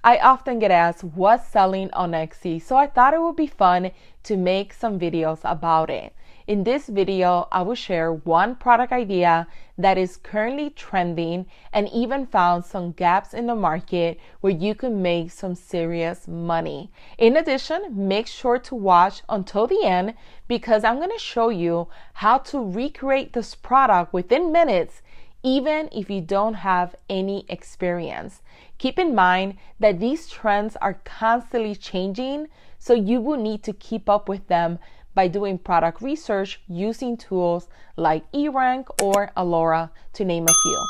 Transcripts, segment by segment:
I often get asked what's selling on Etsy, so I thought it would be fun to make some videos about it. In this video, I will share one product idea that is currently trending and even found some gaps in the market where you can make some serious money. In addition, make sure to watch until the end because I'm going to show you how to recreate this product within minutes even if you don't have any experience. Keep in mind that these trends are constantly changing, so you will need to keep up with them by doing product research using tools like eRank or Alora, to name a few.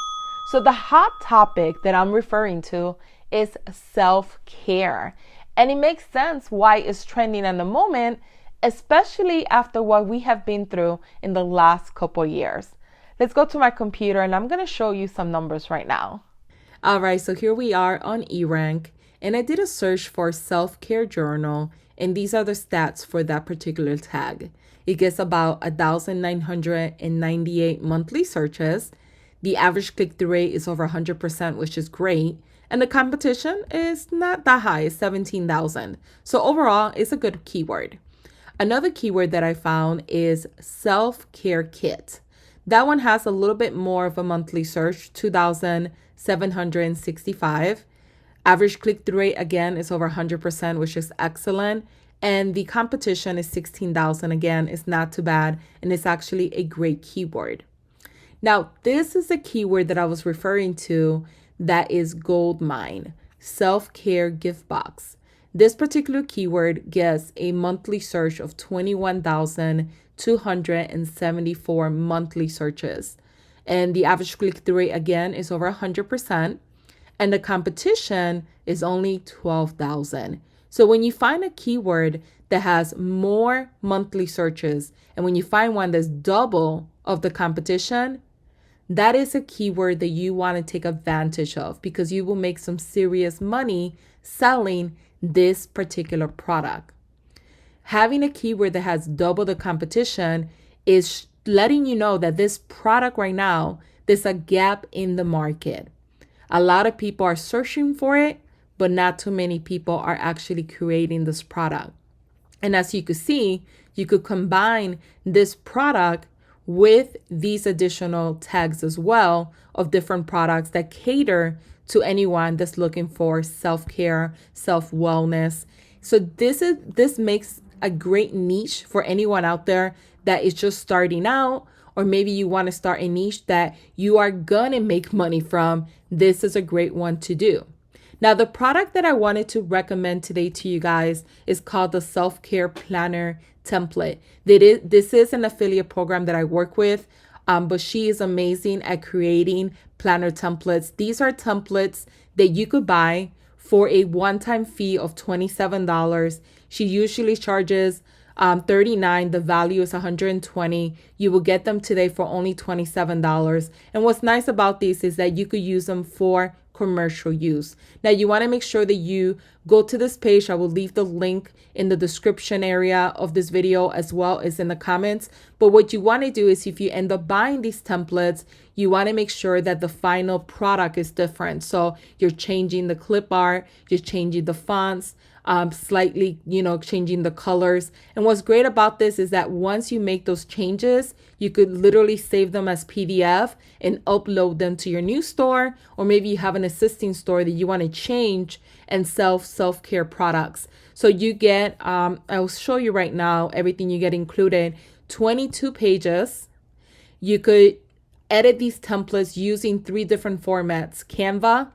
So the hot topic that I'm referring to is self-care. And it makes sense why it's trending at the moment, especially after what we have been through in the last couple years. Let's go to my computer and I'm going to show you some numbers right now. All right, so here we are on eRank and I did a search for self-care journal and these are the stats for that particular tag. It gets about 1,998 monthly searches. The average click-through rate is over 100%, which is great. And the competition is not that high, it's 17,000. So overall, it's a good keyword. Another keyword that I found is self-care kit. That one has a little bit more of a monthly search, 2,765. Average click-through rate, again, is over 100%, which is excellent. And the competition is 16,000. Again, it's not too bad, and it's actually a great keyword. Now, this is a keyword that I was referring to that is gold mine, self-care gift box. This particular keyword gets a monthly search of 21,274 monthly searches. And the average click-through rate, again, is over 100%. And the competition is only 12,000. So when you find a keyword that has more monthly searches, and when you find one that's double of the competition, that is a keyword that you want to take advantage of because you will make some serious money selling this particular product. Having a keyword that has double the competition is letting you know that this product right now, there's a gap in the market. A lot of people are searching for it, but not too many people are actually creating this product. And as you could see, you could combine this product with these additional tags as well of different products that cater to anyone that's looking for self-care, self-wellness. So this makes a great niche for anyone out there that is just starting out, or maybe you want to start a niche that you are gonna make money from. This is a great one to do. Now, the product that I wanted to recommend today to you guys is called the Self-Care Planner Template. This is an affiliate program that I work with, but she is amazing at creating planner templates. These are templates that you could buy for a one-time fee of $27. She usually charges $39. The value is $120. You will get them today for only $27. And what's nice about these is that you could use them for commercial use. Now you want to make sure that you go to this page. I will leave the link in the description area of this video as well as in the comments. But what you want to do is if you end up buying these templates, you want to make sure that the final product is different. So you're changing the clip art, you're changing the fonts, slightly, changing the colors. And what's great about this is that once you make those changes, you could literally save them as PDF and upload them to your new store, or maybe you have an existing store that you want to change and sell self-care products. So you get, I'll show you right now, everything you get included, 22 pages. You could edit these templates using 3 different formats: Canva,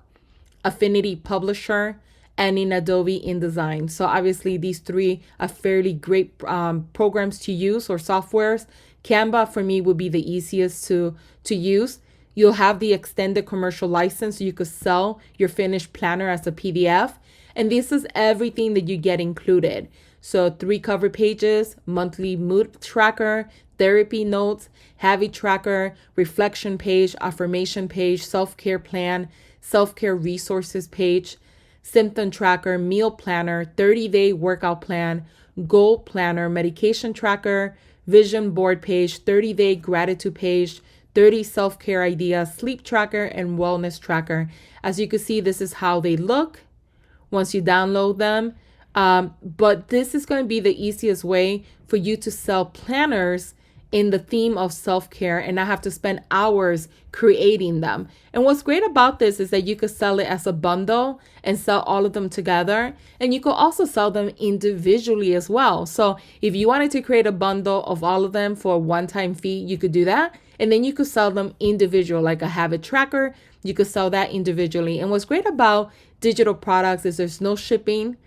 Affinity Publisher, and in Adobe InDesign. So obviously these 3 are fairly great programs to use or softwares. Canva for me would be the easiest to use. You'll have the extended commercial license so you could sell your finished planner as a PDF. And this is everything that you get included. So 3 cover pages, monthly mood tracker, therapy notes, habit tracker, reflection page, affirmation page, self-care plan, self-care resources page, symptom tracker, meal planner, 30-day workout plan, goal planner, medication tracker, vision board page, 30-day gratitude page, 30 self-care ideas, sleep tracker, and wellness tracker. As you can see, this is how they look once you download them. But this is going to be the easiest way for you to sell planners in the theme of self-care and not have to spend hours creating them. And what's great about this is that you could sell it as a bundle and sell all of them together. And you could also sell them individually as well. So if you wanted to create a bundle of all of them for a one-time fee, you could do that. And then you could sell them individual, like a habit tracker. You could sell that individually. And what's great about digital products is there's no shipping.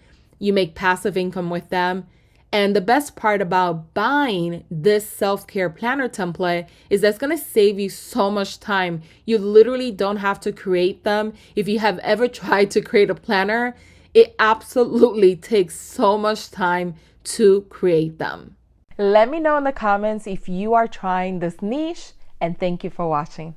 You make passive income with them. And the best part about buying this self-care planner template is that's going to save you so much time. You literally don't have to create them. If you have ever tried to create a planner, it absolutely takes so much time to create them. Let me know in the comments if you are trying this niche, and thank you for watching.